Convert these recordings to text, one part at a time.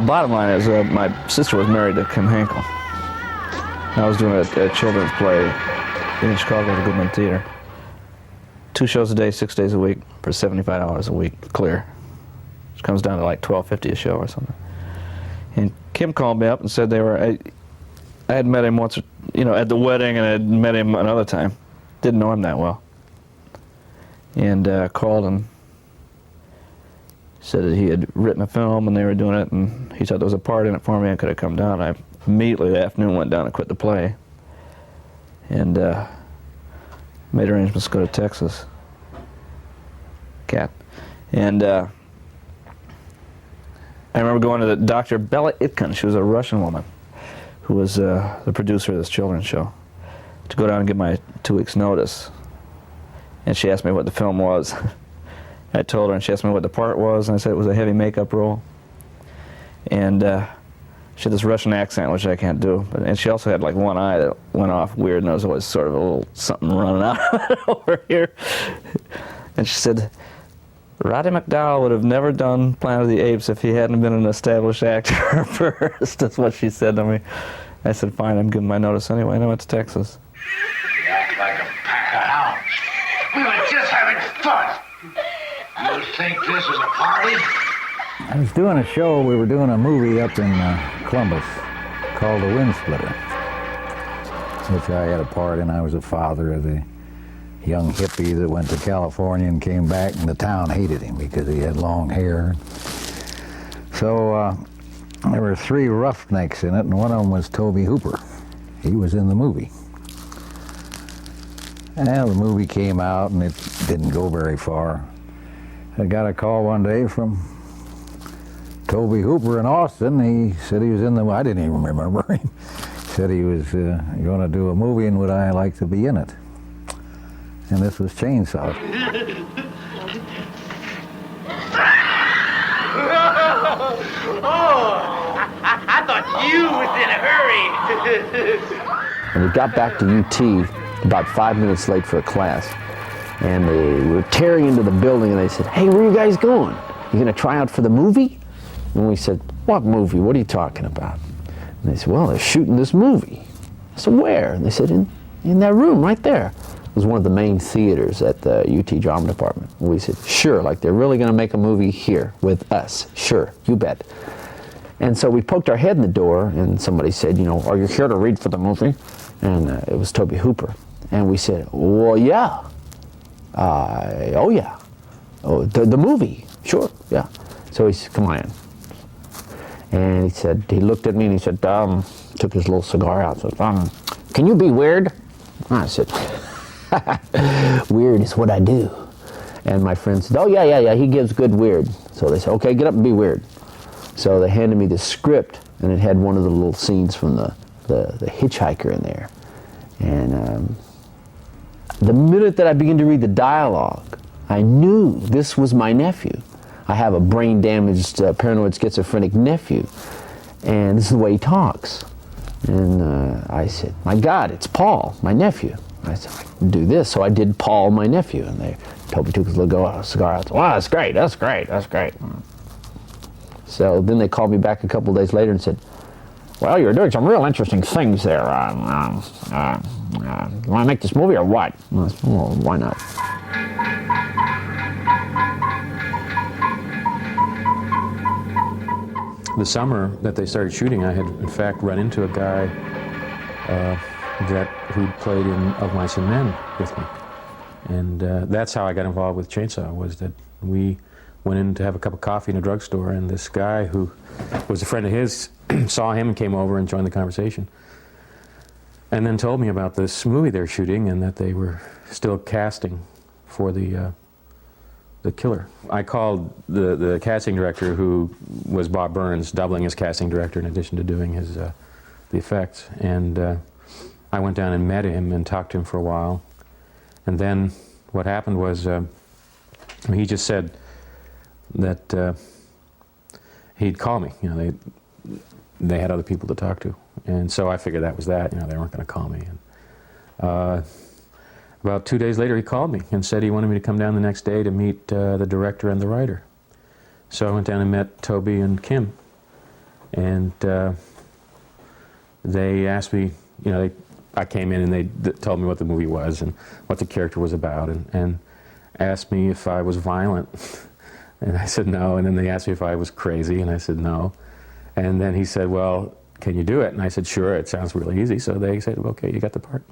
bottom line is my sister was married to Kim Henkel. I was doing a children's play in Chicago at the Goodman Theater. 2 shows a day, 6 days a week, for $75 a week, clear. Which comes down to like $12.50 a show or something. And Kim called me up and said I had met him once, you know, at the wedding, and I had met him another time. Didn't know him that well. And called and said that he had written a film and they were doing it, and he thought there was a part in it for me and could have come down. I immediately that afternoon went down and quit the play and made arrangements to go to Texas. And I remember going to Dr. Bella Itkin. She was a Russian woman who was the producer of this children's show, to go down and give my 2 weeks' notice. And she asked me what the film was. I told her, and she asked me what the part was, and I said it was a heavy makeup role. And she had this Russian accent, which I can't do. And she also had like one eye that went off weird, and there was always sort of a little something running out of it over here. And she said, Roddy McDowall would have never done Planet of the Apes if he hadn't been an established actor first. That's what she said to me. I said, fine, I'm giving my notice anyway, and I went to Texas. You act like a pack of hounds. We were just having fun. You think this is a party? I was doing a show, we were doing a movie up in Columbus called The Wind Splitter, which I had a part in. I was the father of the young hippie that went to California and came back, and the town hated him because he had long hair. So there were 3 roughnecks in it, and one of them was Tobe Hooper. He was in the movie. And the movie came out, and it didn't go very far. I got a call one day from Tobe Hooper in Austin. He said he was in the, I didn't even remember him. Said he was going to do a movie, and would I like to be in it? And this was Chainsaw. I thought you was in a hurry. And we got back to UT about 5 minutes late for a class. And they were tearing into the building, and they said, hey, where are you guys going? You gonna try out for the movie? And we said, what movie? What are you talking about? And they said, well, they're shooting this movie. I said, where? And they said, in that room right there. It was one of the main theaters at the UT Drama Department. And we said, sure, like they're really gonna make a movie here with us. Sure, you bet. And so we poked our head in the door, and somebody said, you know, are you here to read for the movie? And it was Tobe Hooper. And we said, well, yeah. Oh yeah, oh the movie, sure, yeah. So he said, come on in. And he said, he looked at me and he said, took his little cigar out, said, can you be weird? I said, weird is what I do. And my friend said, oh yeah, he gives good weird. So they said, okay, get up and be weird. So they handed me the script, and it had one of the little scenes from the hitchhiker in there. And the minute that I began to read the dialogue, I knew this was my nephew. I have a brain-damaged, paranoid schizophrenic nephew, and this is the way he talks. And I said, my God, it's Paul, my nephew. I said, I can do this. So I did Paul, my nephew, and Toby took his little cigar out. Wow, that's great, that's great, that's great. So then they called me back a couple of days later and said, well, you're doing some real interesting things there. You want to make this movie or what? I said, well, why not? The summer that they started shooting, I had in fact run into a guy who played in Of Mice and Men with me. And that's how I got involved with Chainsaw, was that we went in to have a cup of coffee in a drugstore, and this guy who was a friend of his saw him and came over and joined the conversation. And then told me about this movie they're shooting and that they were still casting for the killer. I called the casting director, who was Bob Burns, doubling as casting director in addition to doing his the effects. And I went down and met him and talked to him for a while. And then what happened was he just said that he'd call me. You know, they had other people to talk to, and so I figured that was that. You know, they weren't going to call me. And about 2 days later, he called me and said he wanted me to come down the next day to meet the director and the writer. So I went down and met Toby and Kim, And they asked me, you know, I came in and they told me what the movie was and what the character was about, and asked me if I was violent. And I said no, and then they asked me if I was crazy, and I said no. And then he said, well, can you do it? And I said, sure, it sounds really easy. So they said, okay, you got the part.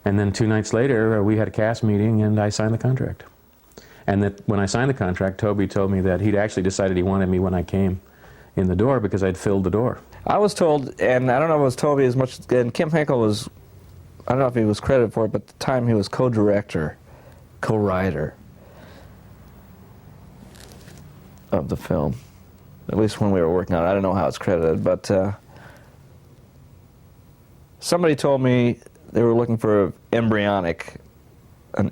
And then 2 nights later, we had a cast meeting, and I signed the contract. And that when I signed the contract, Toby told me that he'd actually decided he wanted me when I came in the door because I'd filled the door. I was told, and I don't know if it was Toby as much, and Kim Henkel was, I don't know if he was credited for it, but at the time he was co-director, co-writer of the film, at least when we were working on it. I don't know how it's credited, but somebody told me they were looking for an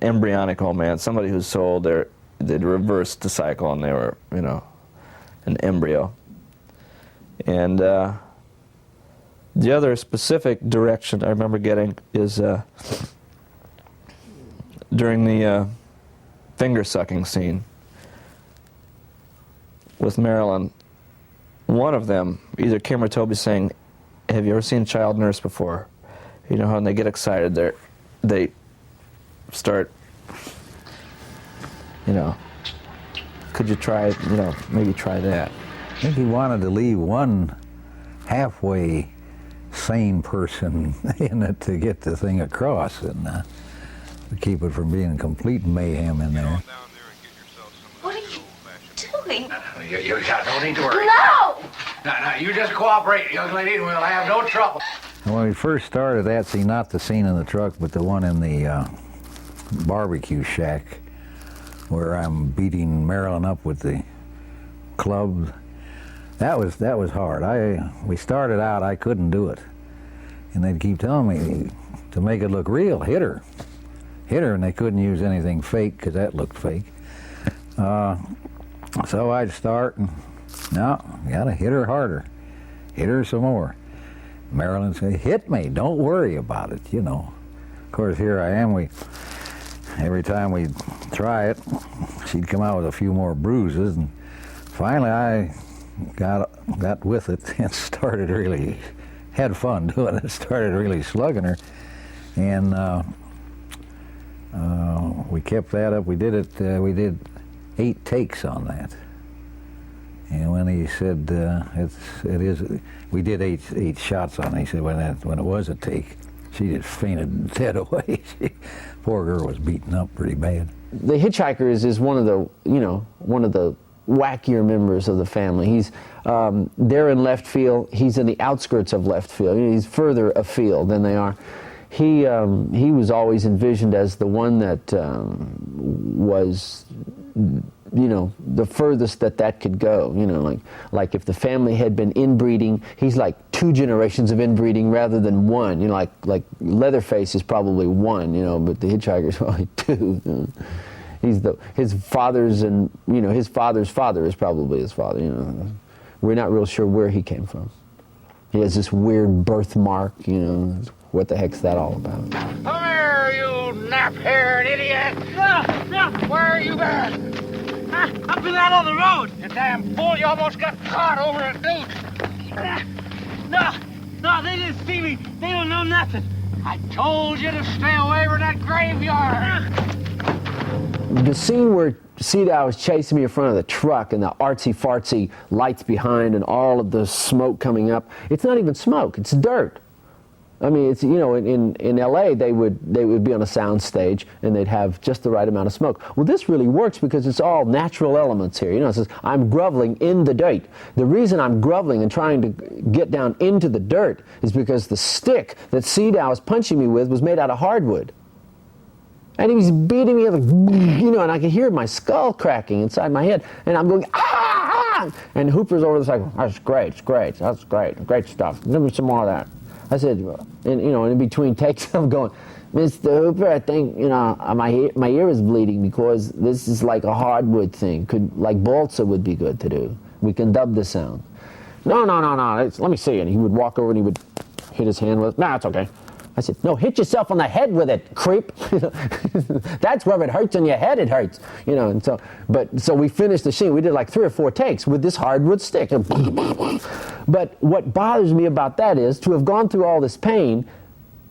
embryonic old man, somebody who sold they'd reversed the cycle and they were, you know, an embryo. And the other specific direction I remember getting is during the finger-sucking scene with Marilyn. One of them, either Kim or Toby, saying, have you ever seen Child Nurse before? You know how when they get excited, they start, you know, could you try, you know, maybe try that. I think he wanted to leave one halfway sane person in it to get the thing across and to keep it from being complete mayhem in there. What are you doing? You don't need to worry. No! No, you just cooperate, young lady, and we'll have no trouble. And when we first started that scene, not the scene in the truck, but the one in the barbecue shack where I'm beating Marilyn up with the club, that was hard. We started out, I couldn't do it. And they'd keep telling me to make it look real, hit her, and they couldn't use anything fake because that looked fake. So I'd start and, no, you gotta hit her harder, hit her some more. Marilyn said, hit me, don't worry about it, you know. Of course, here I am, every time we'd try it, she'd come out with a few more bruises, and finally I got with it and started really, had fun doing it, started really slugging her. And we kept that up, we did 8 takes on that. And when he said, we did 8 shots on it, he said when it was a take, she just fainted dead away. Poor girl was beaten up pretty bad. The Hitchhikers is one of the wackier members of the family. He's they're in left field. He's in the outskirts of left field. He's further afield than they are. He was always envisioned as the one that was, you know, the furthest that could go. You know, like if the family had been inbreeding, he's like 2 generations of inbreeding rather than 1. You know, like Leatherface is probably 1. You know, but the Hitchhiker's probably 2. You know? His father's, and you know, his father's father is probably his father. You know, we're not real sure where he came from. He has this weird birthmark. You know, what the heck's that all about? Come here, you nap-haired idiot! No! Where are you been? I've been out on the road! You damn fool, you almost got caught over a dude! No, they didn't see me. They don't know nothing. I told you to stay away from that graveyard! The scene where Seadow is chasing me in front of the truck and the artsy-fartsy lights behind and all of the smoke coming up, it's not even smoke, it's dirt. I mean, it's, you know, in LA they would be on a sound stage and they'd have just the right amount of smoke. Well, this really works because it's all natural elements here. You know, it says I'm groveling in the dirt. The reason I'm groveling and trying to get down into the dirt is because the stick that Seadow was punching me with was made out of hardwood. And he was beating me up, you know, and I could hear my skull cracking inside my head. And I'm going, ah! And Hooper's over the cycle. That's great, that's great stuff. Give me some more of that. I said, and you know, in between takes, I'm going, Mr. Hooper, I think, you know, my ear is bleeding because this is like a hardwood thing. Like balsa would be good to do. We can dub the sound. No, let me see. And he would walk over and he would hit his hand with, nah, it's okay. I said, no, hit yourself on the head with it, creep. That's where it hurts, on your head it hurts. You know, and so we finished the scene. We did like 3 or 4 takes with this hardwood stick. But what bothers me about that is to have gone through all this pain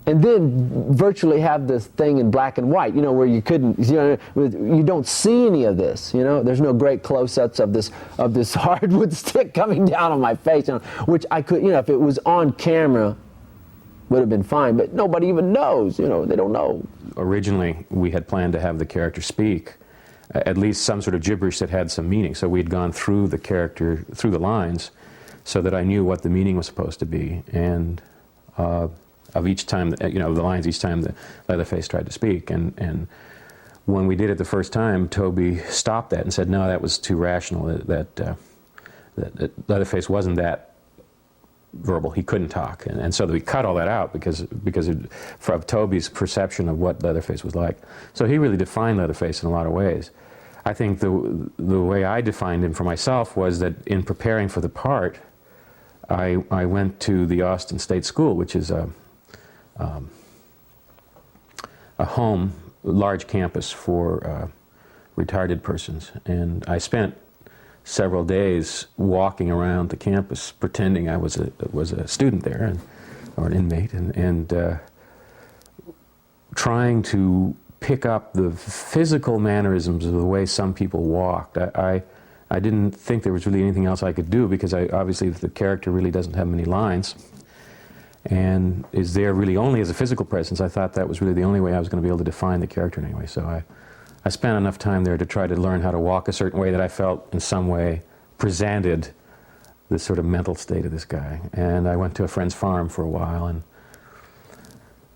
and then virtually have this thing in black and white, you know, where you couldn't, you know, you don't see any of this, you know. There's no great close-ups of this hardwood stick coming down on my face, you know, which I could, you know, if it was on camera, would have been fine, but nobody even knows, you know, they don't know. Originally, we had planned to have the character speak at least some sort of gibberish that had some meaning, so we'd gone through the character, through the lines, so that I knew what the meaning was supposed to be, and of each time, you know, the lines each time that Leatherface tried to speak. And when we did it the first time, Toby stopped that and said, no, that was too rational, that Leatherface wasn't that verbal, he couldn't talk. And so we cut all that out because of Toby's perception of what Leatherface was like. So he really defined Leatherface in a lot of ways. I think the way I defined him for myself was that in preparing for the part, I went to the Austin State School, which is a home, large campus for retarded persons, and I spent several days walking around the campus pretending I was a student there, or an inmate, and trying to pick up the physical mannerisms of the way some people walked. I didn't think there was really anything else I could do, because obviously the character really doesn't have many lines and is there really only as a physical presence. I thought that was really the only way I was going to be able to define the character anyway. So I spent enough time there to try to learn how to walk a certain way that I felt in some way presented this sort of mental state of this guy. And I went to a friend's farm for a while and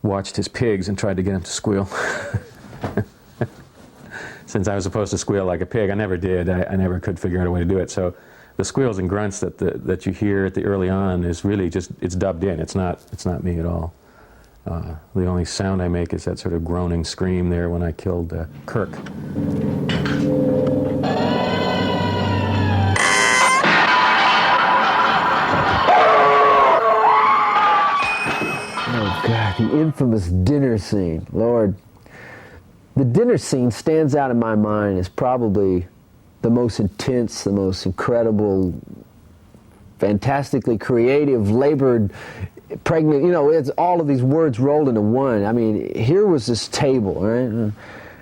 watched his pigs and tried to get him to squeal. Since I was supposed to squeal like a pig, I never did. I never could figure out a way to do it. So the squeals and grunts that you hear at the early on is really just, it's dubbed in. It's not me at all. The only sound I make is that sort of groaning scream there when I killed Kirk. Oh God, the infamous dinner scene, Lord. The dinner scene stands out in my mind as probably the most intense, the most incredible, fantastically creative, labored, pregnant, you know, it's all of these words rolled into one. I mean, here was this table, right?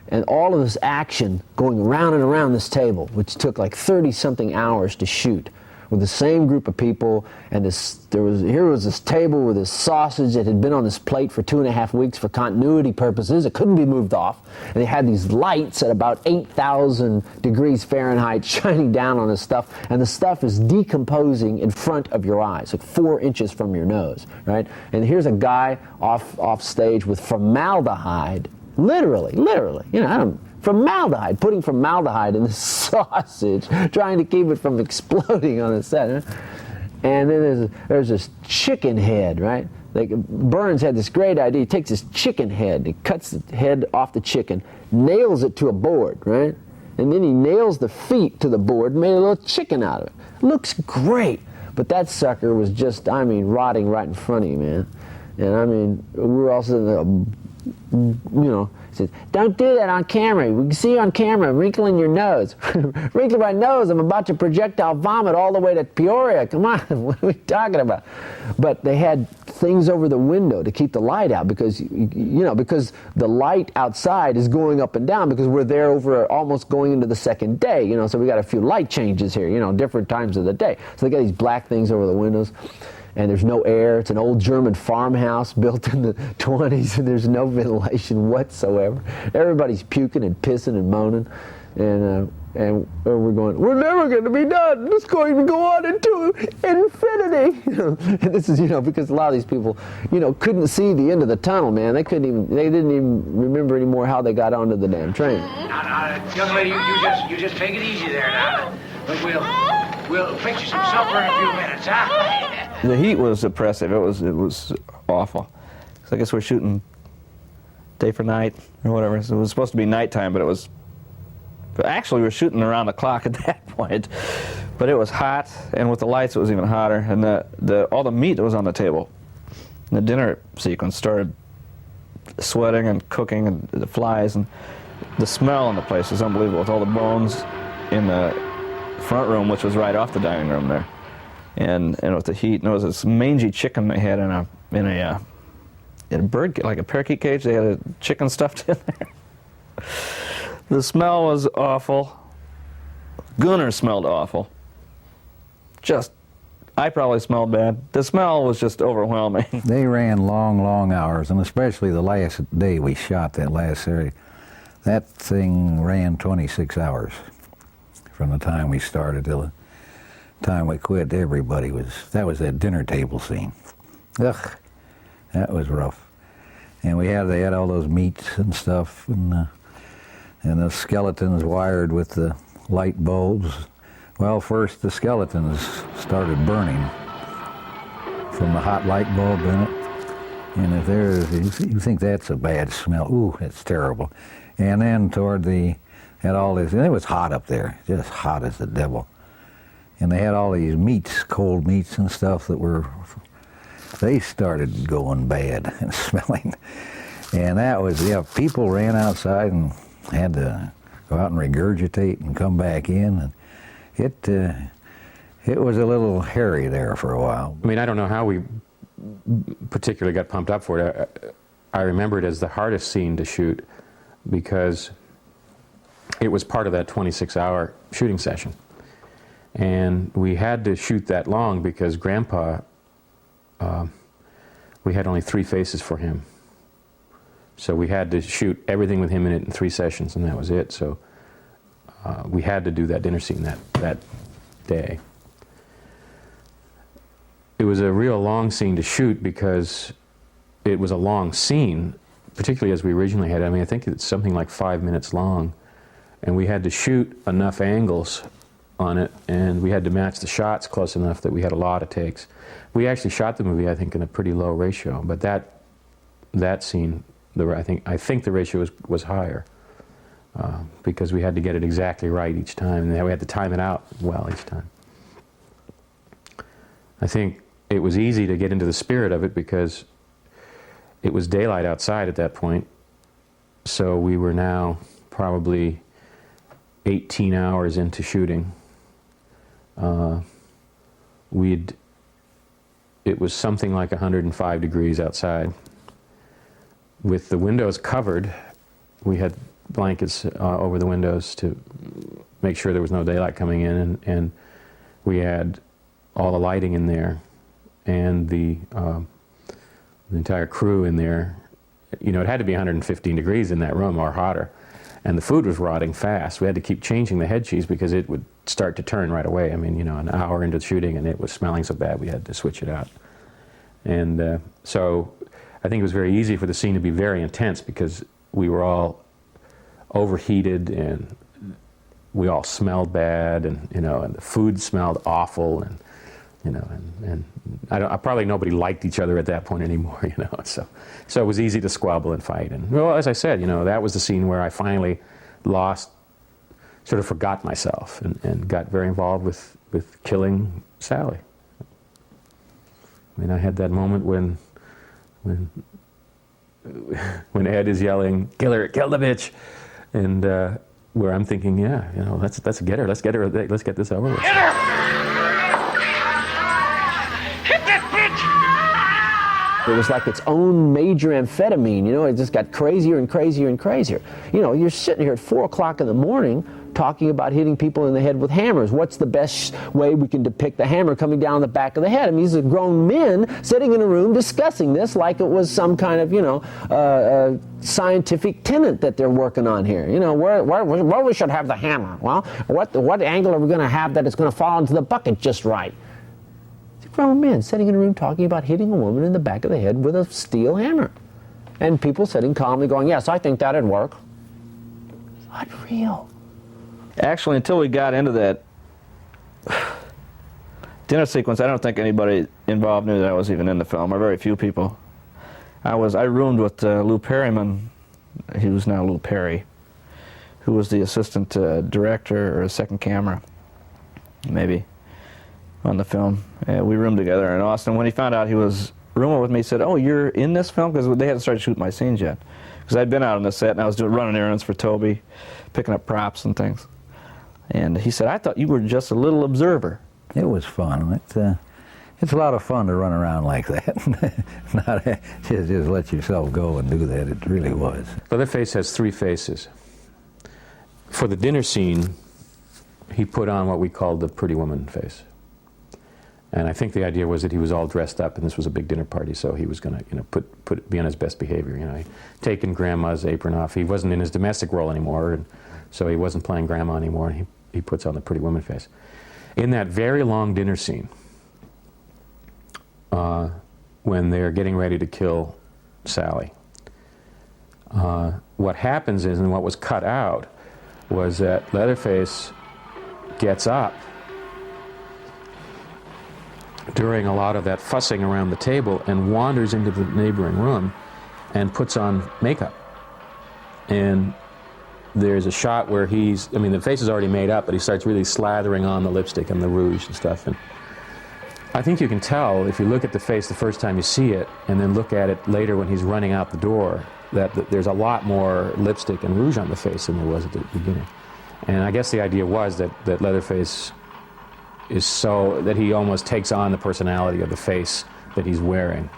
And all of this action going around and around this table, which took like 30-something hours to shoot, with the same group of people, and here was this table with this sausage that had been on this plate for 2.5 weeks for continuity purposes. It couldn't be moved off. And they had these lights at about 8,000 degrees Fahrenheit shining down on this stuff, and the stuff is decomposing in front of your eyes, like 4 inches from your nose, right? And here's a guy off stage with formaldehyde, literally, you know, formaldehyde, putting formaldehyde in the sausage, trying to keep it from exploding on the set. And then there's this chicken head, right? Like Burns had this great idea. He takes this chicken head, he cuts the head off the chicken, nails it to a board, right? And then he nails the feet to the board and made a little chicken out of it. Looks great, but that sucker was just, I mean, rotting right in front of you, man. And I mean, we were all sitting there, you know, says, don't do that on camera. We can see you on camera wrinkling your nose. Wrinkling my nose, I'm about to projectile vomit all the way to Peoria. Come on, what are we talking about? But they had things over the window to keep the light out because, you know, because the light outside is going up and down because we're there over almost going into the second day, you know, so we got a few light changes here, you know, different times of the day. So they got these black things over the windows. And there's no air. It's an old German farmhouse built in the 20s, and there's no ventilation whatsoever. Everybody's puking and pissing and moaning, and we're going, we're never going to be done. It's going to go on into infinity. And this is, you know, because a lot of these people, you know, couldn't see the end of the tunnel, man. They didn't even remember anymore how they got onto the damn train. Now, young lady, you just take it easy there now. But we'll fix you some supper in a few minutes, huh? The heat was oppressive. It was awful. So I guess we're shooting day for night or whatever. So it was supposed to be nighttime, but it was. But actually, we were shooting around the clock at that point. But it was hot, and with the lights, it was even hotter. And all the meat that was on the table, the dinner sequence started sweating and cooking and the flies, and the smell in the place was unbelievable with all the bones in the front room, which was right off the dining room there, and with the heat. And there was this mangy chicken they had in a bird, like a parakeet cage. They had a chicken stuffed in there. The smell was awful. Gunnar smelled awful. I probably smelled bad. The smell was just overwhelming. They ran long, long hours, and especially the last day we shot that last series. That thing ran 26 hours from the time we started till the time we quit. That was that dinner table scene. Ugh, that was rough. And they had all those meats and stuff, and the skeletons wired with the light bulbs. Well, first the skeletons started burning from the hot light bulb in it. And if you think that's a bad smell, ooh, it's terrible. And then had all this, and it was hot up there, just hot as the devil. And they had all these meats, cold meats and stuff they started going bad and smelling. And that was, people ran outside and had to go out and regurgitate and come back in. And it was a little hairy there for a while. I mean, I don't know how we particularly got pumped up for it. I remember it as the hardest scene to shoot because it was part of that 26-hour shooting session. And we had to shoot that long because Grandpa, we had only 3 faces for him. So we had to shoot everything with him in it in 3 sessions, and that was it. So we had to do that dinner scene that day. It was a real long scene to shoot because it was a long scene, particularly as we originally had. I mean, I think it's something like 5 minutes long, and we had to shoot enough angles on it, and we had to match the shots close enough that we had a lot of takes. We actually shot the movie, I think, in a pretty low ratio, but that scene, I think the ratio was higher because we had to get it exactly right each time, and we had to time it out well each time. I think it was easy to get into the spirit of it because it was daylight outside at that point, so we were now probably 18 hours into shooting. It was something like 105 degrees outside. With the windows covered, we had blankets over the windows to make sure there was no daylight coming in, and we had all the lighting in there, and the entire crew in there. You know, it had to be 115 degrees in that room or hotter, and the food was rotting fast. We had to keep changing the head cheese because it would start to turn right away. I mean, you know, an hour into shooting and it was smelling so bad we had to switch it out. And so I think it was very easy for the scene to be very intense because we were all overheated and we all smelled bad, and you know, and the food smelled awful, and you know, and probably nobody liked each other at that point anymore, you know. So it was easy to squabble and fight. And well, as I said, you know, that was the scene where I finally sort of forgot myself and got very involved with killing Sally. I mean, I had that moment when Ed is yelling, "Kill her, kill the bitch," and where I'm thinking, yeah, you know, let's get her, let's get this over with. Hit her! Hit that bitch! It was like its own major amphetamine, you know, it just got crazier and crazier and crazier. You know, you're sitting here at 4 o'clock in the morning talking about hitting people in the head with hammers. What's the best way we can depict the hammer coming down the back of the head? I mean, these are grown men sitting in a room discussing this like it was some kind of, you know, scientific tenet that they're working on here. You know, where we should have the hammer. Well, what angle are we going to have that it's going to fall into the bucket just right? Grown men sitting in a room talking about hitting a woman in the back of the head with a steel hammer. And people sitting calmly going, yes, I think that'd work. It's unreal. Actually, until we got into that dinner sequence, I don't think anybody involved knew that I was even in the film, or very few people. I roomed with Lou Perryman, he was now Lou Perry, who was the assistant director or second camera, maybe, on the film. We roomed together in Austin. When he found out he was room with me said, "Oh, you're in this film?" Because they hadn't started shooting my scenes yet. Because I'd been out on the set and I was running errands for Toby, picking up props and things. And he said, "I thought you were just a little observer." It was fun. It's a lot of fun to run around like that. Not just let yourself go and do that. It really was. Leatherface has 3 faces. For the dinner scene, he put on what we called the pretty woman face. And I think the idea was that he was all dressed up, and this was a big dinner party, so he was going to, be on his best behavior. Taking Grandma's apron off. He wasn't in his domestic role anymore, and so he wasn't playing Grandma anymore. And he puts on the pretty woman face. In that very long dinner scene, when they're getting ready to kill Sally, what happens is, and what was cut out, was that Leatherface gets up during a lot of that fussing around the table and wanders into the neighboring room and puts on makeup. And there's a shot where the face is already made up, but he starts really slathering on the lipstick and the rouge and stuff. And I think you can tell, if you look at the face the first time you see it, and then look at it later when he's running out the door, that there's a lot more lipstick and rouge on the face than there was at the beginning. And I guess the idea was that Leatherface is so that he almost takes on the personality of the face that he's wearing.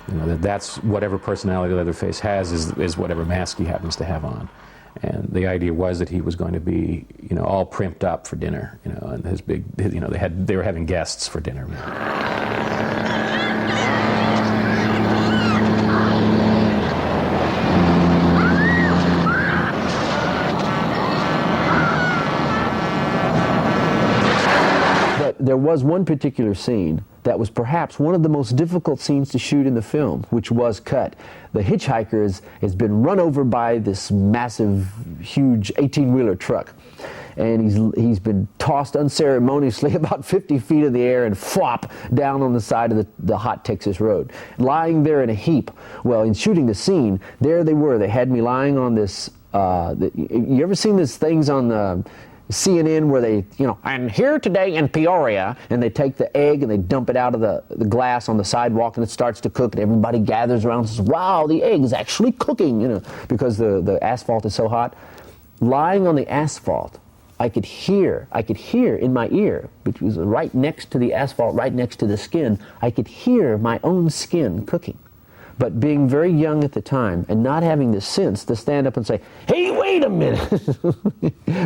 That's whatever personality Leatherface has is whatever mask he happens to have on. And the idea was that he was going to be, all primped up for dinner, and his big, they were having guests for dinner. There was one particular scene that was perhaps one of the most difficult scenes to shoot in the film, which was cut. The hitchhiker has been run over by this massive, huge 18-wheeler truck, and he's been tossed unceremoniously about 50 feet in the air and flop down on the side of the hot Texas road, lying there in a heap. Well, in shooting the scene, there they were. They had me lying on this. You ever seen these things on CNN where they, and here today in Peoria, and they take the egg and they dump it out of the glass on the sidewalk and it starts to cook and everybody gathers around and says, "Wow, the egg is actually cooking," because the asphalt is so hot. Lying on the asphalt, I could hear in my ear, which was right next to the asphalt, right next to the skin, I could hear my own skin cooking. But being very young at the time and not having the sense to stand up and say, "Hey, wait a minute,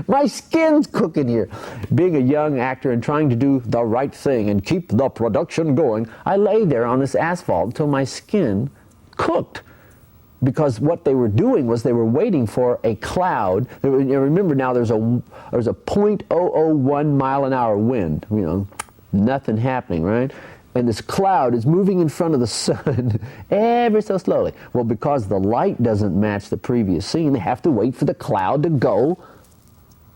my skin's cooking here." Being a young actor and trying to do the right thing and keep the production going, I lay there on this asphalt until my skin cooked. Because what they were doing was they were waiting for a cloud. Remember now there's a 0.001 mile an hour wind, nothing happening, right? And this cloud is moving in front of the sun ever so slowly. Well, because the light doesn't match the previous scene, they have to wait for the cloud to go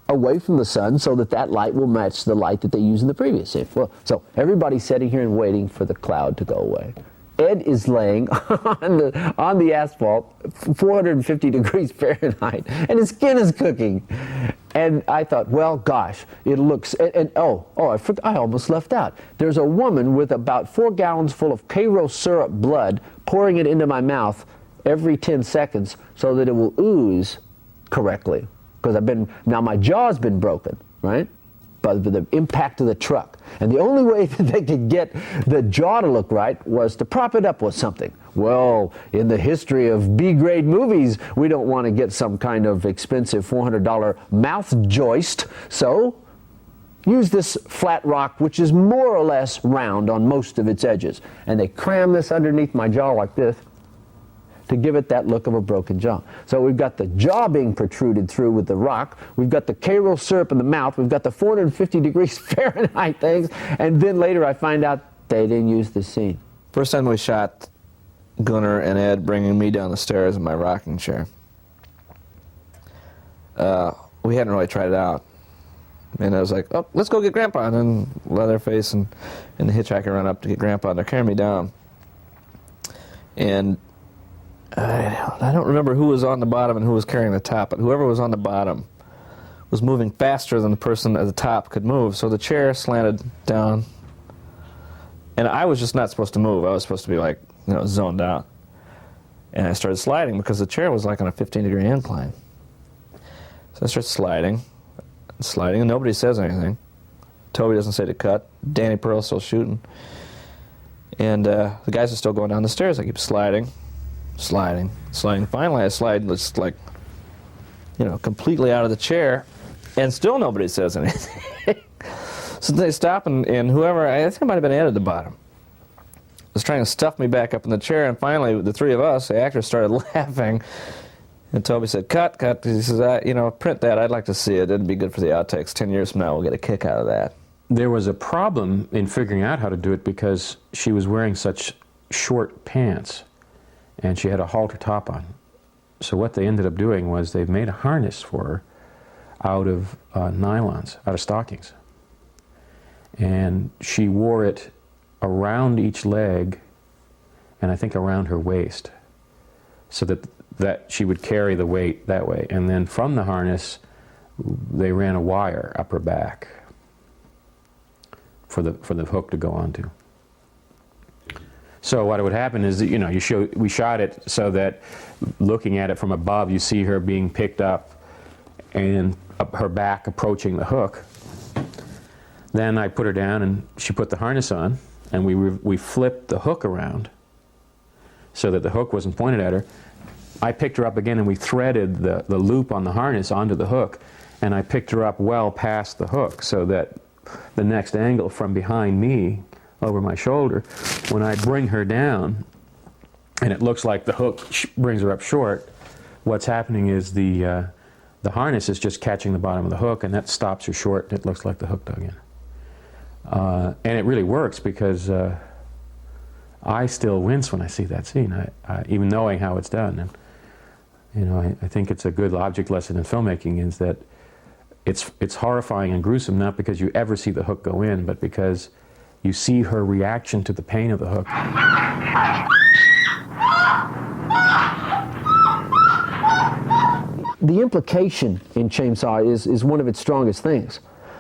away from the sun so that light will match the light that they use in the previous scene. Well, so everybody's sitting here and waiting for the cloud to go away. Ed is laying on the asphalt, 450 degrees Fahrenheit, and his skin is cooking. And I thought, well, gosh, it looks, I almost left out. There's a woman with about 4 gallons full of Cairo syrup blood pouring it into my mouth every 10 seconds so that it will ooze correctly. Because now my jaw's been broken, right? By the impact of the truck. And the only way that they could get the jaw to look right was to prop it up with something. Well, in the history of B-grade movies, we don't want to get some kind of expensive $400 mouth joist, so use this flat rock, which is more or less round on most of its edges. And they cram this underneath my jaw like this to give it that look of a broken jaw. So we've got the jaw being protruded through with the rock, we've got the Cairo syrup in the mouth, we've got the 450 degrees Fahrenheit things, and then later I find out they didn't use the scene. First time we shot, Gunnar and Ed bringing me down the stairs in my rocking chair. We hadn't really tried it out. And I was like, "Oh, let's go get Grandpa." And then Leatherface and the hitchhiker run up to get Grandpa, and they're carrying me down. And I don't remember who was on the bottom and who was carrying the top, but whoever was on the bottom was moving faster than the person at the top could move, so the chair slanted down And I was just not supposed to move. I was supposed to be like, you know, zoned out. And I started sliding because the chair was like on a 15-degree incline. So I started sliding, and nobody says anything. Toby doesn't say to cut. Danny Pearl's still shooting. And the guys are still going down the stairs. I keep sliding. Finally, I slide just like, you know, completely out of the chair, and still nobody says anything. So they stop, and whoever, I think it might have been Ed at the bottom, was trying to stuff me back up in the chair, and finally the three of us, the actors, started laughing. And Toby said, cut. He says, you know, print that. I'd like to see it. It'd be good for the outtakes. 10 years from now, we'll get a kick out of that. There was a problem in figuring out how to do it because she was wearing such short pants, and she had a halter top on. So what they ended up doing was they made a harness for her out of nylons, out of stockings. And she wore it around each leg, and I think around her waist, so that she would carry the weight that way. And then from the harness, they ran a wire up her back for the hook to go onto. So what would happen is that, you know, we shot it so that looking at it from above, you see her being picked up and her back approaching the hook. Then I put her down and she put the harness on, and we flipped the hook around so that the hook wasn't pointed at her. I picked her up again, and we threaded the loop on the harness onto the hook, and I picked her up well past the hook so that the next angle from behind me over my shoulder, when I bring her down and it looks like the hook brings her up short, what's happening is the harness is just catching the bottom of the hook, and that stops her short, and it looks like the hook dug in. And it really works because I still wince when I see that scene, even knowing how it's done. And, you know, I think it's a good object lesson in filmmaking, is that it's horrifying and gruesome, not because you ever see the hook go in, but because you see her reaction to the pain of the hook. The implication in Chainsaw is one of its strongest things.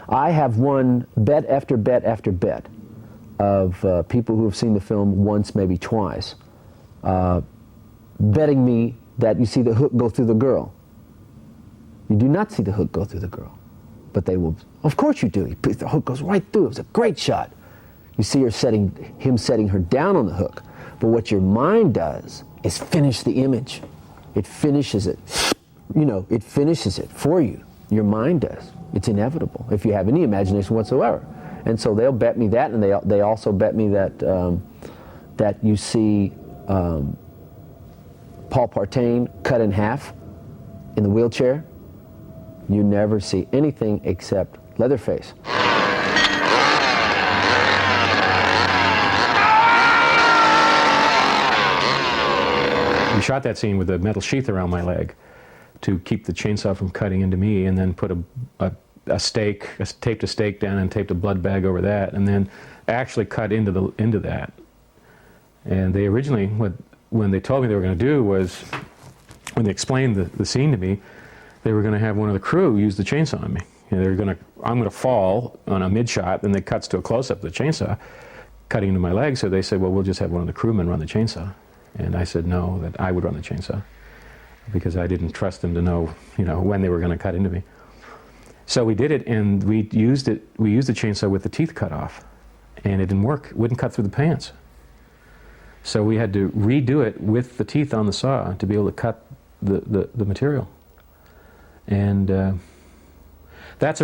I have won bet after bet after bet of people who have seen the film once, maybe twice, betting me that you see the hook go through the girl. You do not see the hook go through the girl, but they will. Of course you do. The hook goes right through. It was a great shot. You see him setting her down on the hook, but what your mind does is finish the image. It finishes it. You know, it finishes it for you. Your mind does. It's inevitable if you have any imagination whatsoever. And so they'll bet me that, and they also bet me that that you see Paul Partain cut in half in the wheelchair. You never see anything except Leatherface. We shot that scene with a metal sheath around my leg to keep the chainsaw from cutting into me, and then put a stake, taped a stake down and taped a blood bag over that, and then actually cut into that. And they originally, when they told me they were going to do was, when they explained the scene to me, they were going to have one of the crew use the chainsaw on me. You know, I'm going to fall on a mid shot, then it cuts to a close up of the chainsaw cutting into my leg. So they said, well, we'll just have one of the crewmen run the chainsaw. And I said no, that I would run the chainsaw, because I didn't trust them to know, you know, when they were going to cut into me. So we did it, and we used the chainsaw with the teeth cut off, and it didn't work. It wouldn't cut through the pants. So we had to redo it with the teeth on the saw to be able to cut the material. And that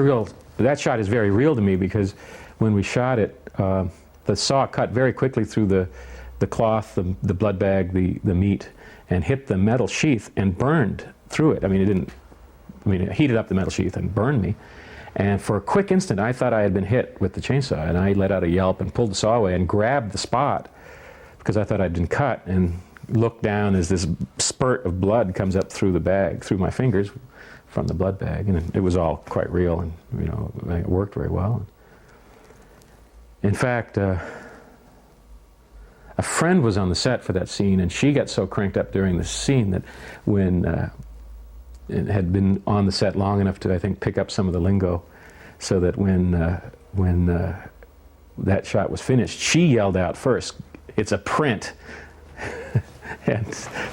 shot is very real to me, because when we shot it, the saw cut very quickly through the cloth, the blood bag, the meat, and hit the metal sheath and burned through it. It heated up the metal sheath and burned me. And for a quick instant, I thought I had been hit with the chainsaw, and I let out a yelp and pulled the saw away and grabbed the spot, because I thought I'd been cut, and looked down as this spurt of blood comes up through the bag, through my fingers from the blood bag, and it was all quite real, and, you know, it worked very well. In fact, a friend was on the set for that scene, and she got so cranked up during the scene that when it had been on the set long enough to, I think, pick up some of the lingo, so that when that shot was finished, she yelled out first, "It's a print." And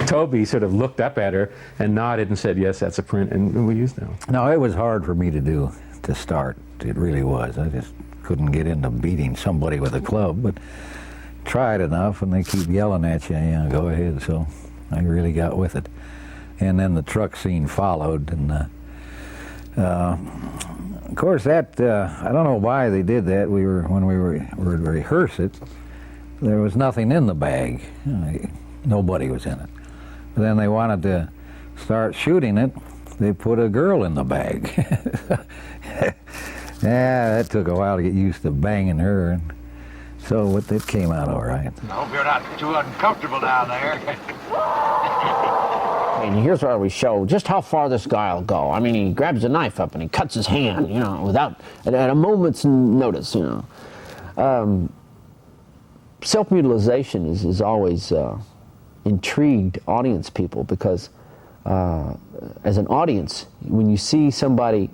Toby sort of looked up at her and nodded and said, "Yes, that's a print," and we used them. No, it was hard for me to do, to start. It really was. I just couldn't get into beating somebody with a club, but tried enough, and they keep yelling at you, yeah, go ahead, so I really got with it. And then the truck scene followed, and of course that, I don't know why they did that. When we were rehearse it, there was nothing in the bag. Nobody was in it. But then they wanted to start shooting it, they put a girl in the bag. Yeah, that took a while to get used to banging her, and so it came out all right. I hope you're not too uncomfortable down there. And here's where we show just how far this guy will go. I mean, he grabs a knife up and he cuts his hand, you know, without, at a moment's notice, you know. Self-mutilization is always intrigued audience people, because as an audience, when you see somebody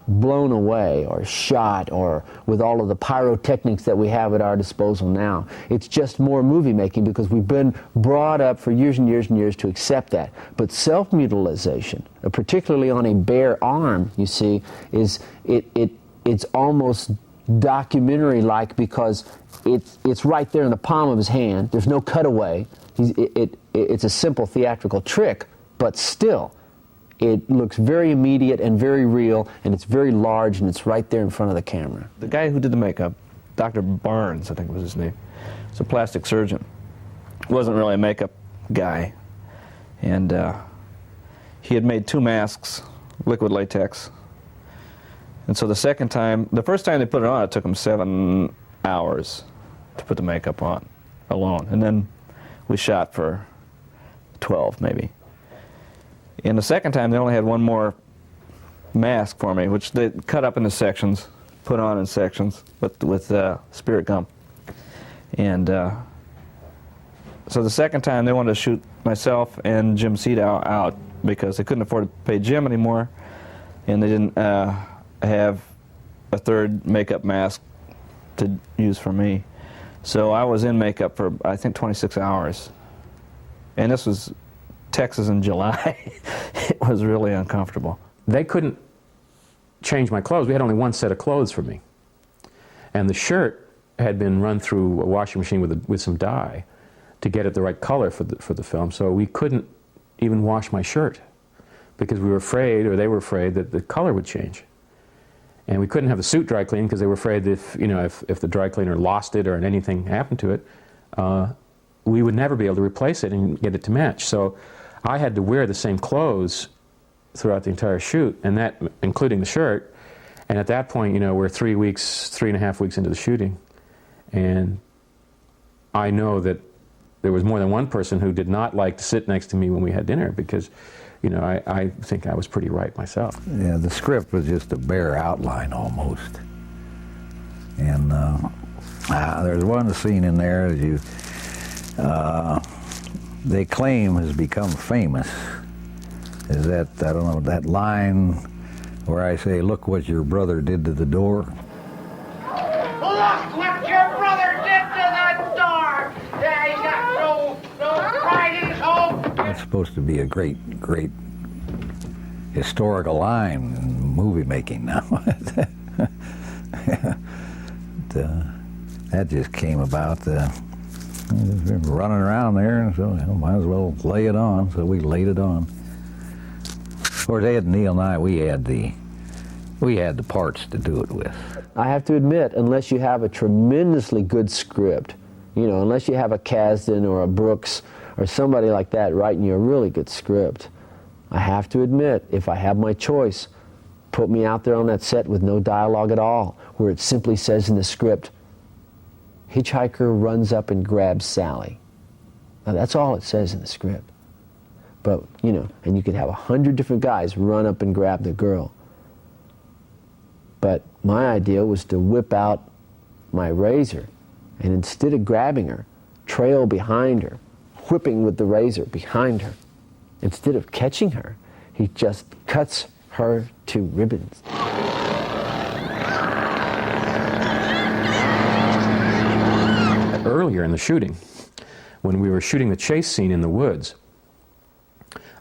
blown away or shot, or with all of the pyrotechnics that we have at our disposal now, it's just more movie making, because we've been brought up for years and years and years to accept that. But self-mutilization, particularly on a bare arm, you see, it's almost documentary-like, because it's right there in the palm of his hand. There's no cutaway. It's a simple theatrical trick, but still, it looks very immediate and very real, and it's very large, and it's right there in front of the camera. The guy who did the makeup, Dr. Barnes, I think was his name, was a plastic surgeon. Wasn't really a makeup guy, and he had made 2 masks, liquid latex. And so the first time they put it on, it took them 7 hours to put the makeup on alone, and then we shot for 12 maybe. And the second time, they only had 1 more mask for me, which they cut up into sections, put on in sections with spirit gum. And so the second time, they wanted to shoot myself and Jim Seedow out, because they couldn't afford to pay Jim anymore, and they didn't have a third makeup mask to use for me. So I was in makeup for, I think, 26 hours. And this was Texas in July. It was really uncomfortable. They couldn't change my clothes. We had only 1 set of clothes for me. And the shirt had been run through a washing machine with some dye to get it the right color for the film. So we couldn't even wash my shirt, because we were afraid, or they were afraid, that the color would change. And we couldn't have the suit dry cleaned, because they were afraid that if the dry cleaner lost it or anything happened to it, we would never be able to replace it and get it to match. So I had to wear the same clothes throughout the entire shoot, and that including the shirt. And at that point, we're 3.5 weeks into the shooting, and I know that there was more than one person who did not like to sit next to me when we had dinner, because I think I was pretty right myself. Yeah, the script was just a bare outline almost. And there's one scene in there that they claim has become famous. Is that, I don't know, that line where I say, "Look what your brother did to the door." Look what your brother did to that door! Yeah, he got no pride in his home! It's supposed to be a great historical line in movie making now. That just came about. Running around there, and so might as well lay it on. So we laid it on. Of course, Ed, Neil, and I, we had the parts to do it with. I have to admit, unless you have a tremendously good script, unless you have a Kasdan or a Brooks or somebody like that writing you a really good script, I have to admit, if I have my choice, put me out there on that set with no dialogue at all, where it simply says in the script, "Hitchhiker runs up and grabs Sally." Now, that's all it says in the script. But, and you could have 100 different guys run up and grab the girl. But my idea was to whip out my razor, and instead of grabbing her, trail behind her, whipping with the razor behind her. Instead of catching her, he just cuts her to ribbons. earlier in the shooting, when we were shooting the chase scene in the woods,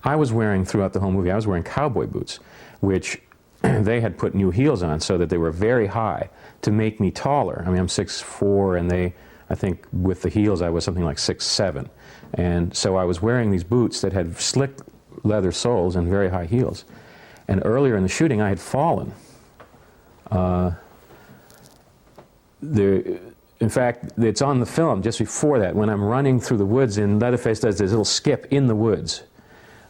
I was wearing, throughout the whole movie, I was wearing cowboy boots, which they had put new heels on so that they were very high to make me taller. I mean, I'm 6'4", and they, I think with the heels I was something like 6'7". And so I was wearing these boots that had slick leather soles and very high heels. And earlier in the shooting I had fallen. In fact, it's on the film just before that, when I'm running through the woods, and Leatherface does this little skip in the woods.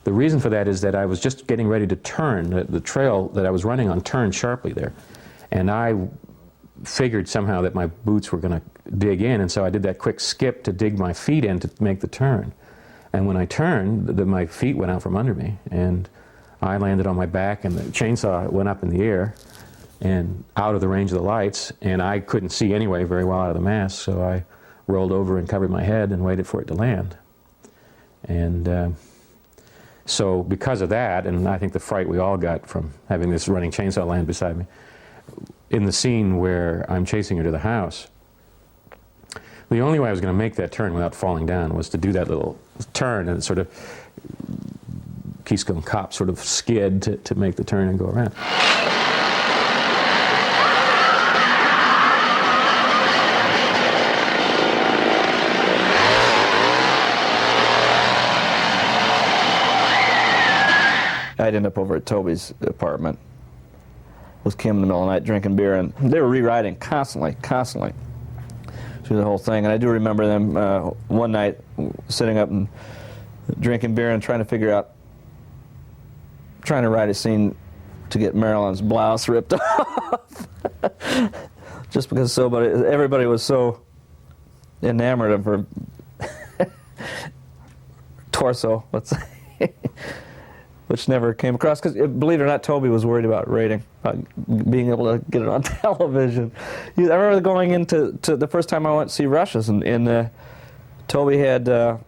The reason for that is that I was just getting ready to turn. The trail that I was running on turned sharply there. And I figured somehow that my boots were going to dig in, and so I did that quick skip to dig my feet in to make the turn. And when I turned, my feet went out from under me, and I landed on my back, and the chainsaw went up in the air and out of the range of the lights, and I couldn't see anyway very well out of the mask, so I rolled over and covered my head and waited for it to land. And so because of that, and I think the fright we all got from having this running chainsaw land beside me, in the scene where I'm chasing her to the house, the only way I was going to make that turn without falling down was to do that little turn and sort of Keystone Cop sort of skid to make the turn and go around. I'd end up over at Toby's apartment with Kim in the middle of the night drinking beer, and they were rewriting constantly through the whole thing. And I do remember them one night sitting up and drinking beer and trying to write a scene to get Marilyn's blouse ripped off. Just because everybody was so enamored of her torso, let's say. Which never came across, because believe it or not, Toby was worried about rating, being able to get it on television. I remember going into the first time I went to see Rush's, and Toby had, it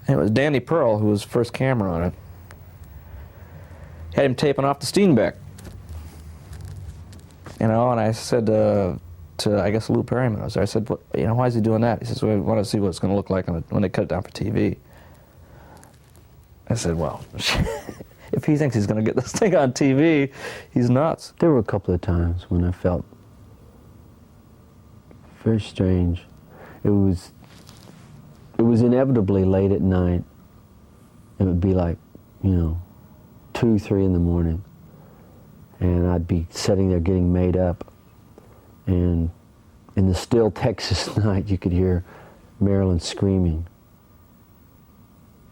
was Danny Pearl who was first camera on it, had him taping off the Steenbeck. You know, and I said to I guess Lou Perryman was there, I said, well, you know, why is he doing that? He says, well, we want to see what it's going to look like when they cut it down for TV. I said, well, if he thinks he's going to get this thing on TV, he's nuts. There were a couple of times when I felt very strange. It was inevitably late at night. It would be like, 2, 3 in the morning. And I'd be sitting there getting made up. And in the still Texas night, you could hear Marilyn screaming.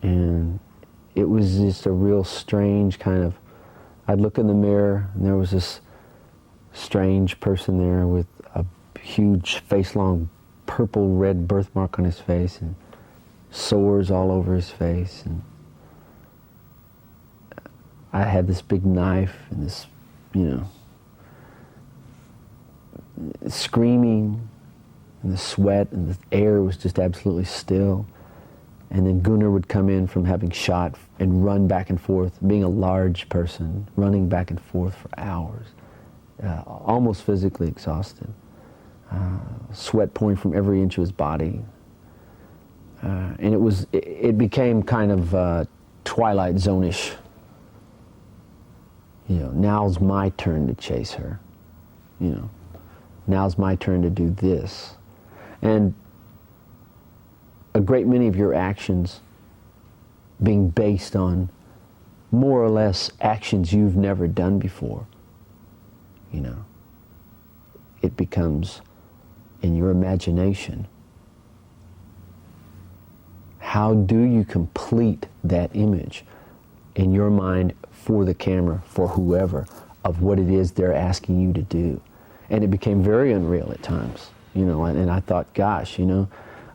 And it was just a real strange kind of, I'd look in the mirror and there was this strange person there with a huge face-long purple-red birthmark on his face and sores all over his face. And I had this big knife and this, screaming, and the sweat and the air was just absolutely still. And then Gunnar would come in from having shot and run back and forth, being a large person, running back and forth for hours, almost physically exhausted, sweat pouring from every inch of his body. And it became kind of Twilight Zone-ish. Now's my turn to chase her. Now's my turn to do this. And a great many of your actions being based on more or less actions you've never done before, it becomes in your imagination. How do you complete that image in your mind for the camera, for whoever, of what it is they're asking you to do? And it became very unreal at times, and I thought, gosh,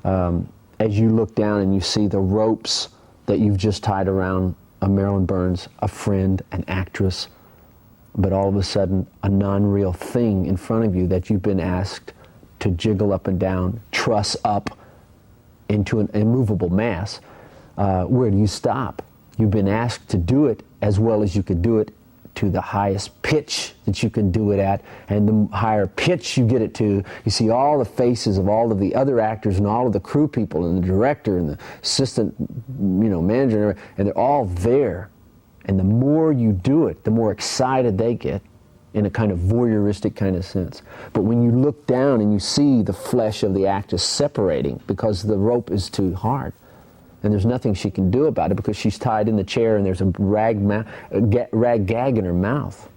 as you look down and you see the ropes that you've just tied around a Marilyn Burns, a friend, an actress, but all of a sudden a non-real thing in front of you that you've been asked to jiggle up and down, truss up into an immovable mass, where do you stop? You've been asked to do it as well as you could do it to the highest pitch that you can do it at, and the higher pitch you get it to, you see all the faces of all of the other actors and all of the crew people and the director and the assistant, manager, and they're all there. And the more you do it, the more excited they get, in a kind of voyeuristic kind of sense. But when you look down and you see the flesh of the actress separating because the rope is too hard, and there's nothing she can do about it because she's tied in the chair and there's a rag gag in her mouth,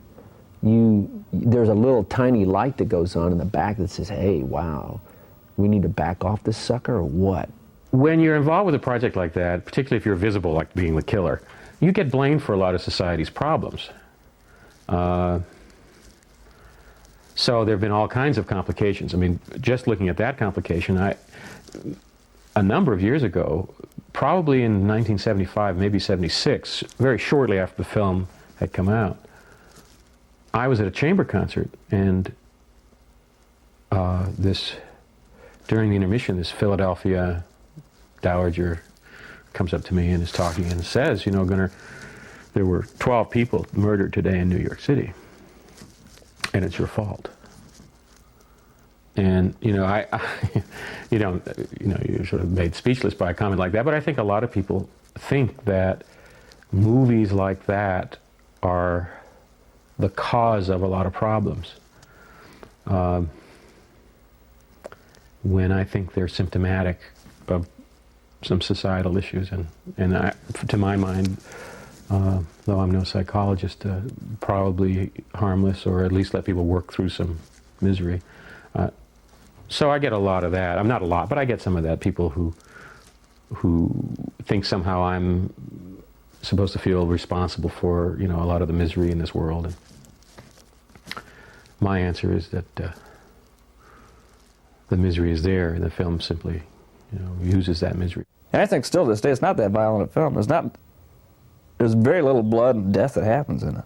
there's a little tiny light that goes on in the back that says, hey, wow, we need to back off this sucker or what? When you're involved with a project like that, particularly if you're visible, like being the killer, you get blamed for a lot of society's problems. So there have been all kinds of complications. I mean, just looking at that complication, a number of years ago, probably in 1975, maybe 76, very shortly after the film had come out, I was at a chamber concert, and during the intermission, this Philadelphia dowager comes up to me and is talking and says, Gunnar, there were 12 people murdered today in New York City, and it's your fault. And you sort of made speechless by a comment like that. But I think a lot of people think that movies like that are the cause of a lot of problems, when I think they're symptomatic of some societal issues. And to my mind, though I'm no psychologist, probably harmless, or at least let people work through some misery. So I get a lot of that. I'm not a lot, but I get some of that. People who think somehow I'm supposed to feel responsible for a lot of the misery in this world. And my answer is that the misery is there, and the film simply uses that misery. And I think still to this day, it's not that violent a film. There's very little blood and death that happens in it,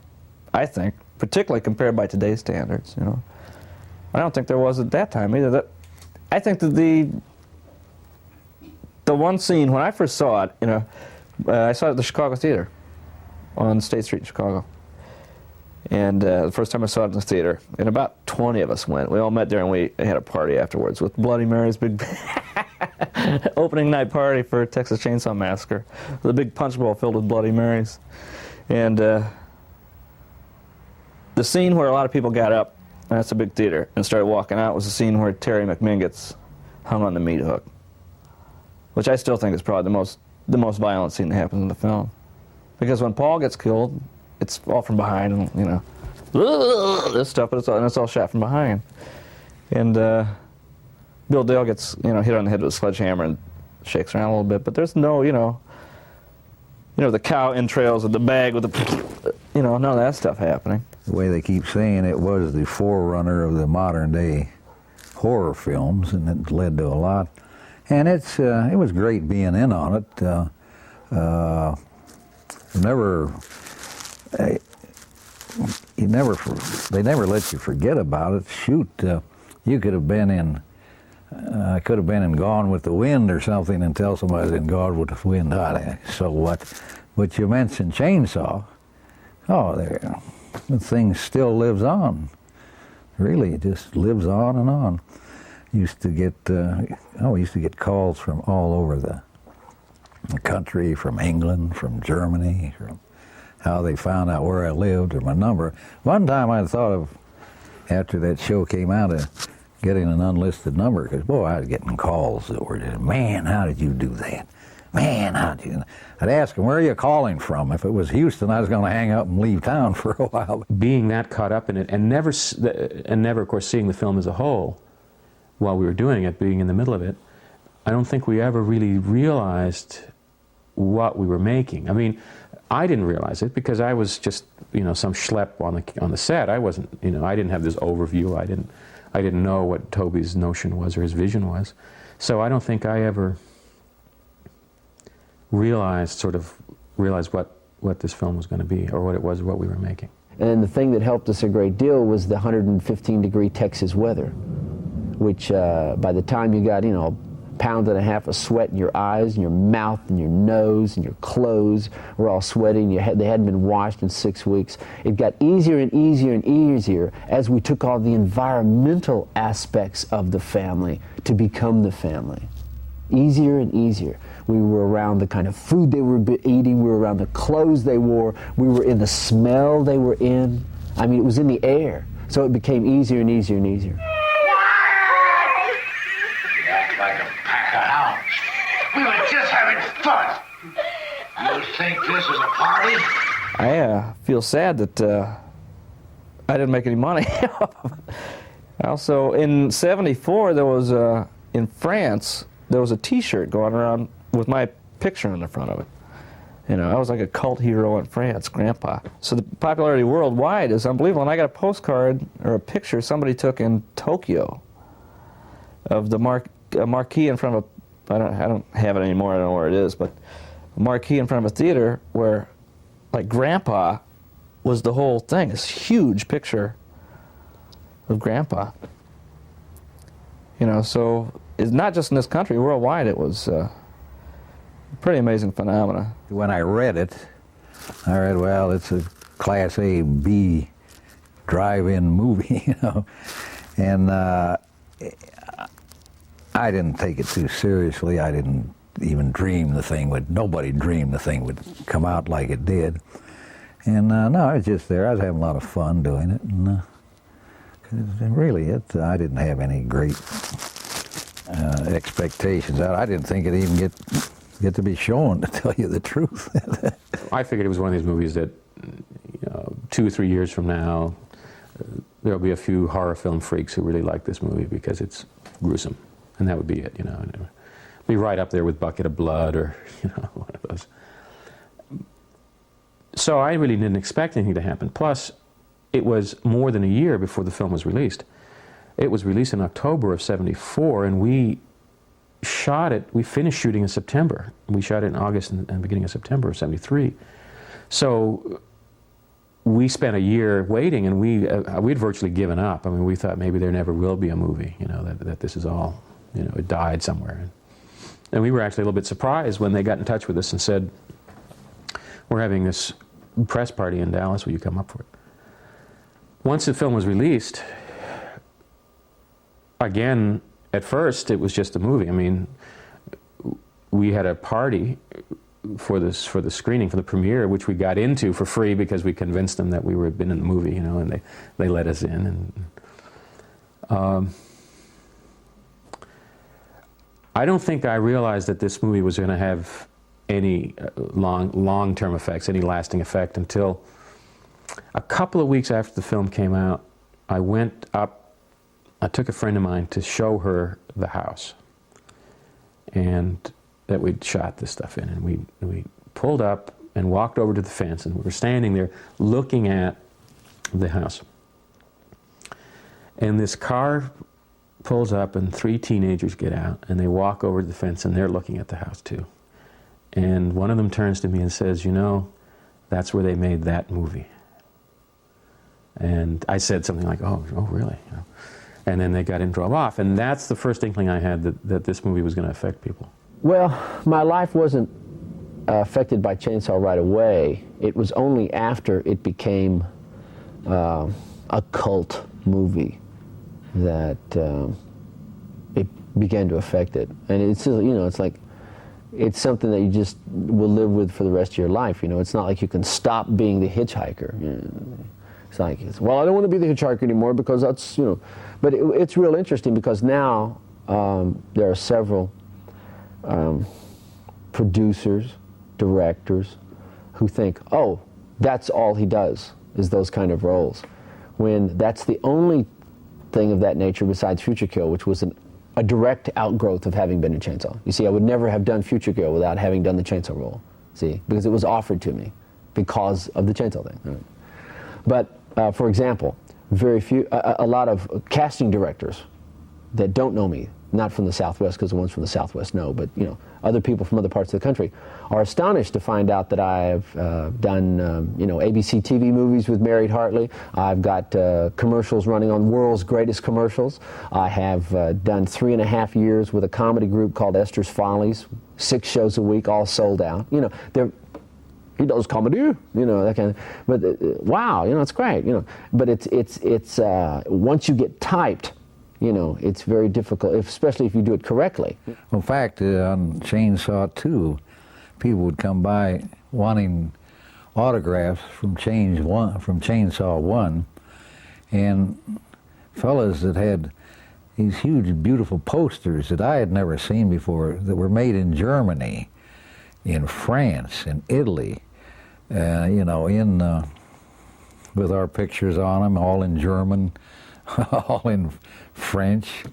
I think, particularly compared by today's standards. I don't think there was at that time either. I think that the one scene when I first saw it, I saw it at the Chicago Theater on State Street in Chicago, and the first time I saw it in the theater, and about 20 of us went. We all met there and we had a party afterwards with Bloody Mary's big opening night party for Texas Chainsaw Massacre, with a big punch bowl filled with Bloody Marys, and the scene where a lot of people got up. That's a big theater, and started walking out was the scene where Terry McMinn gets hung on the meat hook, which I still think is probably the most violent scene that happens in the film, because when Paul gets killed, it's all from behind, and this stuff, but it's all shot from behind, and Bill Dale gets hit on the head with a sledgehammer and shakes around a little bit, but there's no the cow entrails of the bag with the none of that stuff happening. The way they keep saying it was the forerunner of the modern day horror films, and it led to a lot. And it was great being in on it. They never let you forget about it. Shoot, you could have been in Gone with the Wind or something and tell somebody's in Gone with the Wind. So what? But you mentioned Chainsaw. Oh, the thing still lives on. Really, it just lives on and on. Used to get calls from all over the country, from England, from Germany, from how they found out where I lived or my number. One time I thought of, after that show came out, of getting an unlisted number, because boy, I was getting calls that were just, man, how did you do that? Man, how did you? I'd ask them, where are you calling from? If it was Houston, I was going to hang up and leave town for a while. Being that caught up in it, and never, of course, seeing the film as a whole while we were doing it, being in the middle of it, I don't think we ever really realized what we were making. I mean, I didn't realize it because I was just, some schlep on the set. I wasn't, I didn't have this overview. I didn't know what Toby's notion was or his vision was. So I don't think I ever realized what this film was going to be, or what we were making. And the thing that helped us a great deal was the 115-degree Texas weather, which by the time you got, pound and a half of sweat in your eyes and your mouth and your nose and your clothes were all sweaty and they hadn't been washed in 6 weeks. It got easier and easier and easier as we took all the environmental aspects of the family to become the family. Easier and easier. We were around the kind of food they were eating, we were around the clothes they wore, we were in the smell they were in. I mean, it was in the air. So it became easier and easier and easier. You act like a pack of hounds. We were just having fun. You think this is a party? I feel sad that I didn't make any money. Also, in '74, there was in France, there was a T-shirt going around with my picture on the front of it. You know, I was like a cult hero in France, Grandpa. So the popularity worldwide is unbelievable. And I got a postcard or a picture somebody took in Tokyo of the marquee in front of a, I don't have it anymore, I don't know where it is, but a marquee in front of a theater where, like, Grandpa was the whole thing. This huge picture of Grandpa. You know, so it's not just in this country, worldwide it was pretty amazing phenomena. When I read it, well, it's a Class A, B drive-in movie, you know, and I didn't take it too seriously. I didn't even dream nobody dreamed the thing would come out like it did. And no, I was just there. I was having a lot of fun doing it, and really, I didn't have any great expectations. I didn't think it'd even get to be shown, to tell you the truth. I figured it was one of these movies that, 2 or 3 years from now, there'll be a few horror film freaks who really like this movie because it's gruesome, and that would be it, you know. And it would be right up there with Bucket of Blood or, one of those. So I really didn't expect anything to happen. Plus, it was more than a year before the film was released. It was released in October of '74, and we finished shooting in September. We shot it in August and beginning of September of '73. So we spent a year waiting, and we'd virtually given up. I mean, we thought maybe there never will be a movie, that this is all, it died somewhere. And we were actually a little bit surprised when they got in touch with us and said, we're having this press party in Dallas, will you come up for it? Once the film was released, again, at first, it was just a movie. I mean, we had a party for the screening, for the premiere, which we got into for free because we convinced them that we were been in the movie, and they let us in. And I don't think I realized that this movie was going to have any long-term effects, any lasting effect, until a couple of weeks after the film came out. I went up. I took a friend of mine to show her the house, and that we'd shot this stuff in, and we pulled up and walked over to the fence, and we were standing there looking at the house. And this car pulls up, and 3 teenagers get out, and they walk over to the fence, and they're looking at the house too. And one of them turns to me and says, that's where they made that movie. And I said something like, oh really? And then they got in and drove off. And that's the first inkling I had that this movie was going to affect people. Well, my life wasn't affected by Chainsaw right away. It was only after it became a cult movie that it began to affect it. And it's, it's like, it's something that you just will live with for the rest of your life. It's not like you can stop being the hitchhiker. It's like, well, I don't want to be the hitchhiker anymore because that's, But it's real interesting because now there are several producers, directors who think, oh, that's all he does, is those kind of roles. When that's the only thing of that nature besides Future Kill, which was a direct outgrowth of having been in Chainsaw. You see, I would never have done Future Kill without having done the Chainsaw role, see, because it was offered to me because of the Chainsaw thing. Right? But, for example, very few, a lot of casting directors that don't know me, not from the Southwest, because the ones from the Southwest know, but you know, other people from other parts of the country are astonished to find out that I've done you know, ABC TV movies with Mary Hartley. I've got commercials running on World's Greatest Commercials. I have done 3.5 years with a comedy group called Esther's Follies, 6 shows a week, all sold out. You know, he does comedy, you know, that kind of. But wow, you know, it's great, you know. But it's once you get typed, you know, it's very difficult, especially if you do it correctly. Well, in fact, on Chainsaw 2, people would come by wanting autographs from Chainsaw 1, and fellas that had these huge, beautiful posters that I had never seen before that were made in Germany, in France, in Italy, you know, with our pictures on them, all in German, all in French.